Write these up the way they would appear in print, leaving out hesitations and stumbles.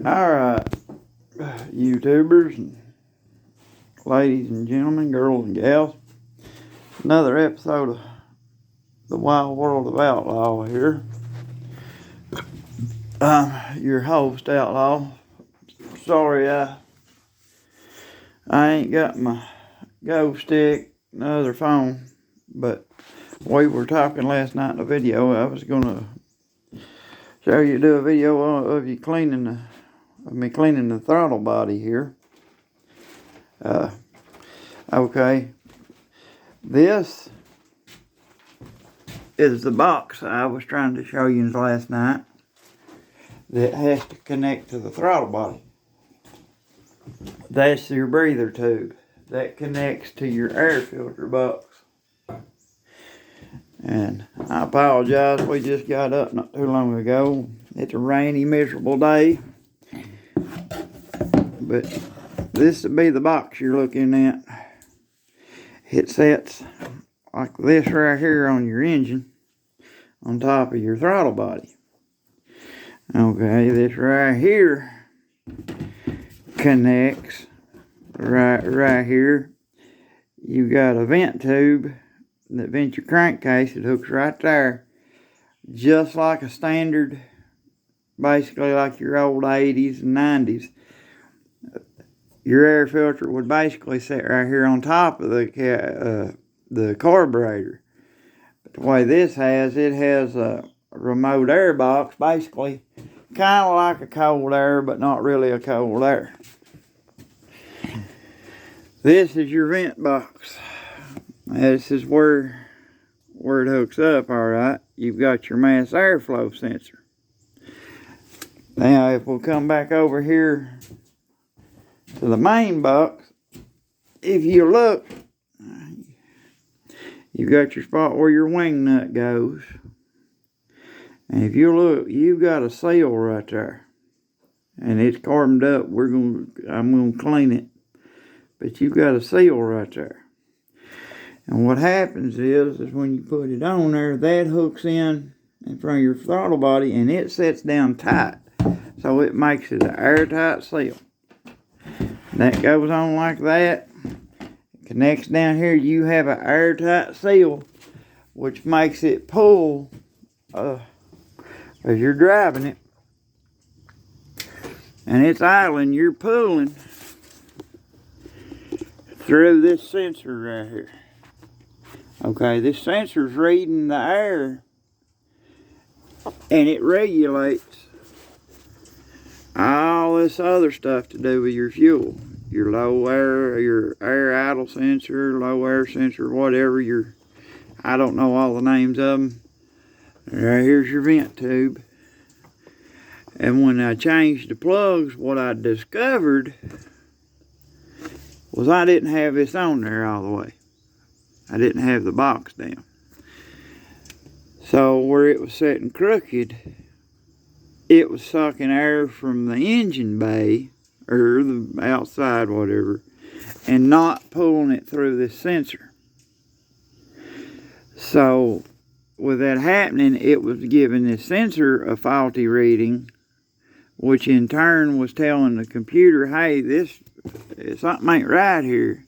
Alright, YouTubers and ladies and gentlemen, girls and gals, another episode of the Wild World of Outlaw here. Your host, Outlaw. Sorry, I ain't got my Go Stick, another phone, but we were talking last night in the video. I was gonna show you, do a video of me cleaning the throttle body here. Okay, this is the box I was trying to show you last night that has to connect to the throttle body. That's your breather tube that connects to your air filter box. And I apologize, we just got up not too long ago. It's a rainy, miserable day. But this would be the box you're looking at. It sets like this right here on your engine, on top of your throttle body. Okay, this right here connects right here. You got a vent tube that vents your crankcase. It hooks right there, just like a standard, basically like your old 80s and 90s. Your air filter would basically sit right here on top of the carburetor. But the way this has, it has a remote air box, basically kind of like a cold air, but not really a cold air. This is your vent box. This is where it hooks up, alright. You've got your mass airflow sensor. Now, if we'll come back over here to the main box, if you look, you've got your spot where your wing nut goes. And if you look, you've got a seal right there. And it's carboned up. I'm gonna clean it. But you've got a seal right there. And what happens is when you put it on there, that hooks in front of your throttle body and it sets down tight. So it makes it an airtight seal. That goes on like that. It connects down here. You have an airtight seal, which makes it pull as you're driving it. And it's idling. You're pulling through this sensor right here. Okay, this sensor's reading the air and it regulates all this other stuff to do with your fuel. Your low air, your air idle sensor, low air sensor, whatever I don't know all the names of them. Right here's your vent tube. And when I changed the plugs, what I discovered was I didn't have this on there all the way. I didn't have the box down. So where it was sitting crooked, it was sucking air from the engine bay, or the outside, whatever, and not pulling it through this sensor. So with that happening, it was giving this sensor a faulty reading, which in turn was telling the computer, hey, something ain't right here.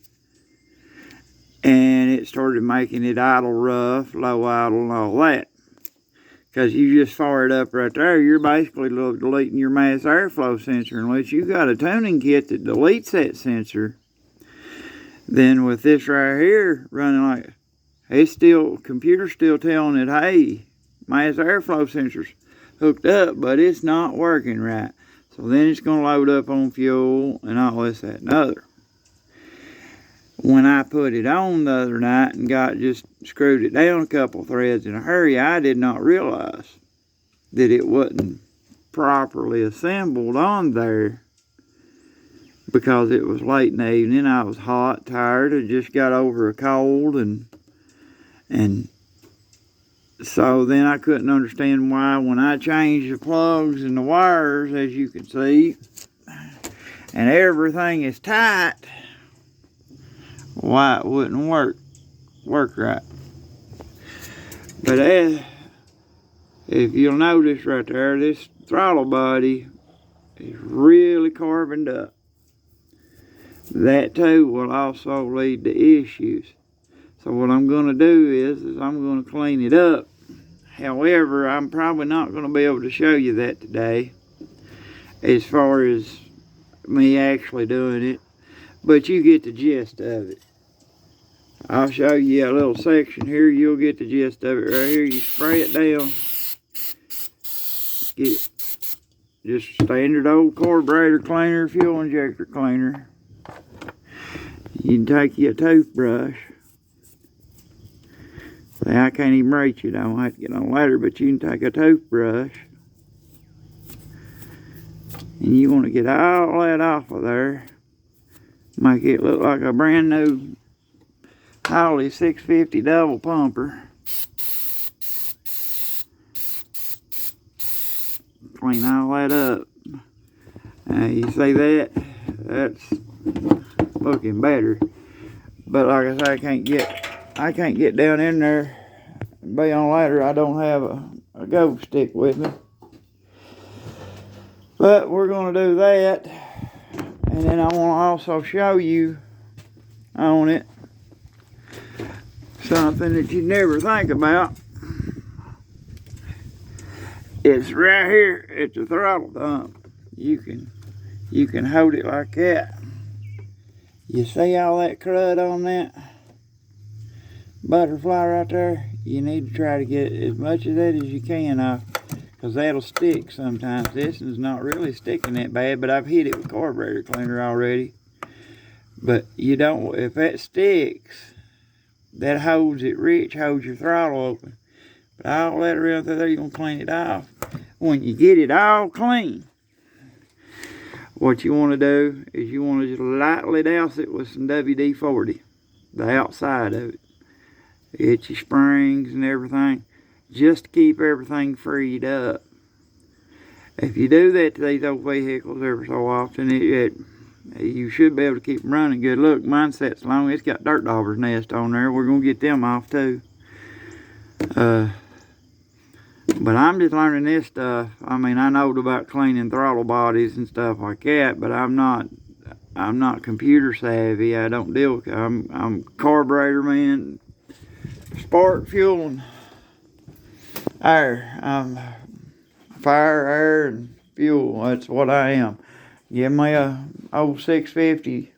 And it started making it idle rough, low idle, and all that. Because you just fire it up right there, you're basically deleting your mass airflow sensor. Unless you got a tuning kit that deletes that sensor, then with this right here running like, computer's still telling it, hey, mass airflow sensor's hooked up, but it's not working right. So then it's going to load up on fuel and all this, that, and other. When I put it on the other night and just screwed it down a couple threads in a hurry, I did not realize that it wasn't properly assembled on there because it was late in the evening. I was hot, tired, I just got over a cold, and so then I couldn't understand why when I changed the plugs and the wires, as you can see, and everything is tight, why it wouldn't work right. But if you'll notice right there, this throttle body is really carboned up. That too will also lead to issues. So what I'm going to do is I'm going to clean it up. However, I'm probably not going to be able to show you that today as far as me actually doing it, but you get the gist of it. I'll show you a little section here. You'll get the gist of it right here. You spray it down. Get just standard old carburetor cleaner, fuel injector cleaner. You can take you a toothbrush. See, I can't even reach it. I don't have to get on a ladder, but you can take a toothbrush. And you want to get all that off of there. Make it look like a brand new Holly 650 double pumper. Clean all that up. Now you see that? That's looking better. But like I say, I can't get down in there and be on a ladder. I don't have a go stick with me. But we're going to do that. And then I want to also show you on it something that you never think about. It's right here at the throttle dump. You can hold it like that. You see all that crud on that butterfly right there? You need to try to get as much of that as you can off, because that'll stick sometimes. This one's not really sticking that bad, but I've hit it with carburetor cleaner already. But you don't, if that sticks, that holds it rich, holds your throttle open. But all that around through there, you're going to clean it off. When you get it all clean, what you want to do is you want to just lightly douse it with some WD-40, the outside of it. Hit your springs and everything, just to keep everything freed up. If you do that to these old vehicles every so often, you should be able to keep them running good. Look, mine sets long. It's got dirt dauber's nest on there. We're going to get them off too. But I'm just learning this stuff. I mean, I know about cleaning throttle bodies and stuff like that, but I'm not computer savvy. I don't deal with. I'm carburetor man, spark, fuel, and air. Fire, air, and fuel. That's what I am. Give me a old 650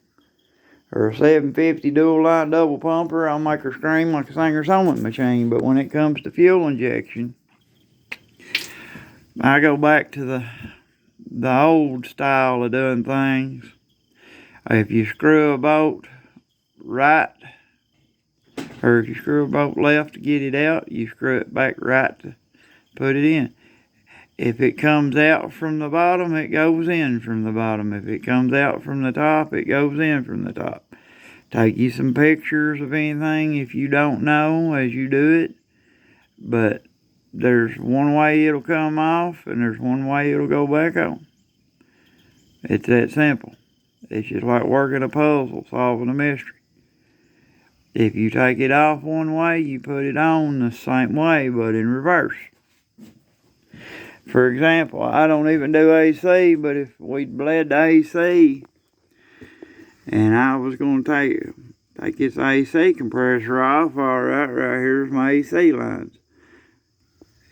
or a 750 dual line double pumper, I'll make her scream like a Singer sewing machine. But when it comes to fuel injection, I go back to the old style of doing things. If you screw a bolt right, or if you screw a bolt left to get it out, you screw it back right to put it in. If it comes out from the bottom, it goes in from the bottom. If it comes out from the top, it goes in from the top. Take you some pictures of anything if you don't know as you do it. But there's one way it'll come off, and there's one way it'll go back on. It's that simple. It's just like working a puzzle, solving a mystery. If you take it off one way, you put it on the same way, but in reverse. For example, I don't even do AC, but if we'd bled the AC, and I was going to take this AC compressor off, all right here's my AC lines.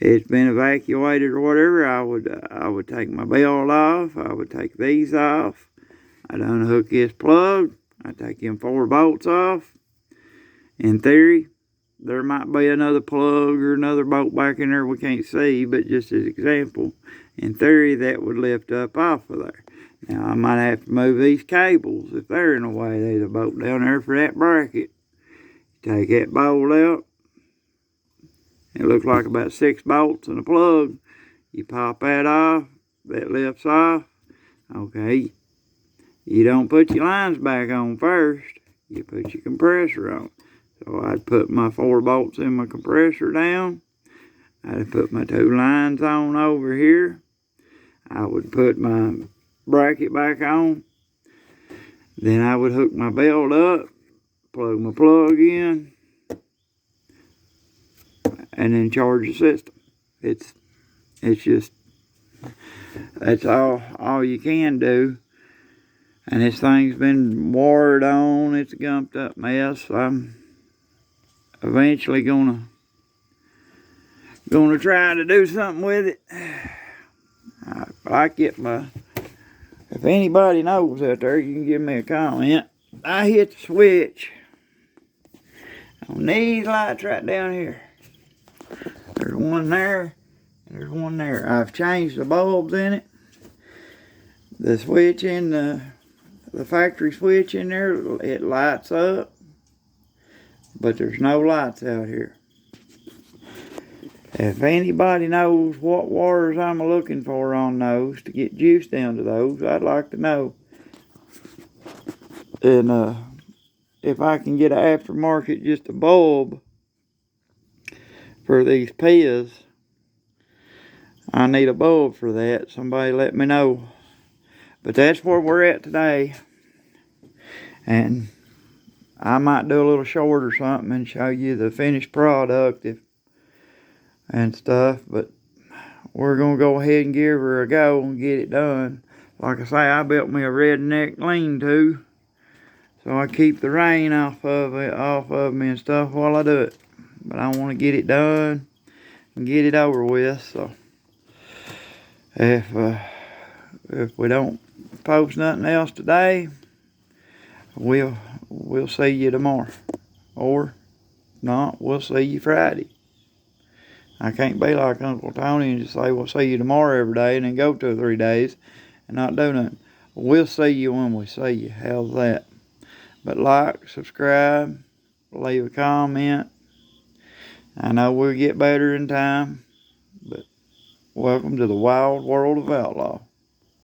It's been evacuated or whatever, I would take my belt off, I would take these off, I'd unhook this plug, I'd take them 4 bolts off. In theory, there might be another plug or another bolt back in there we can't see, but just as an example, in theory that would lift up off of there. Now I might have to move these cables if they're in the way. There's a bolt down there for that bracket. Take that bolt out. It looks like about 6 bolts and a plug. You pop that off, that lifts off. Okay, you don't put your lines back on first, you put your compressor on. So I'd put my 4 bolts in my compressor down. I'd put my 2 lines on over here. I would put my bracket back on. Then I would hook my belt up, plug my plug in, and then charge the system. It's just That's all you can do. And this thing's been wired on. It's a gumped up mess. I'm eventually gonna try to do something with it. I get my. If anybody knows out there, you can give me a comment. I hit the switch on these lights right down here. There's one there, and there's one there. I've changed the bulbs in it. The switch in the factory switch in there, it lights up, but there's no lights out here. If anybody knows what wires I'm looking for on those to get juice down to those, I'd like to know. And if I can get an aftermarket, just a bulb for these Pias, I need a bulb for that. Somebody let me know. But that's where we're at today. And I might do a little short or something and show you the finished product and stuff. But we're going to go ahead and give her a go and get it done. Like I say, I built me a redneck lean-to, so I keep the rain off of me and stuff while I do it. But I want to get it done and get it over with. So if we don't post nothing else today, we'll see you tomorrow. Or not, we'll see you Friday. I can't be like Uncle Tony and just say we'll see you tomorrow every day and then go 2 or 3 days and not do nothing. We'll see you when we see you. How's that? But like, subscribe, leave a comment. I know we'll get better in time, but welcome to the wild world of outlaw.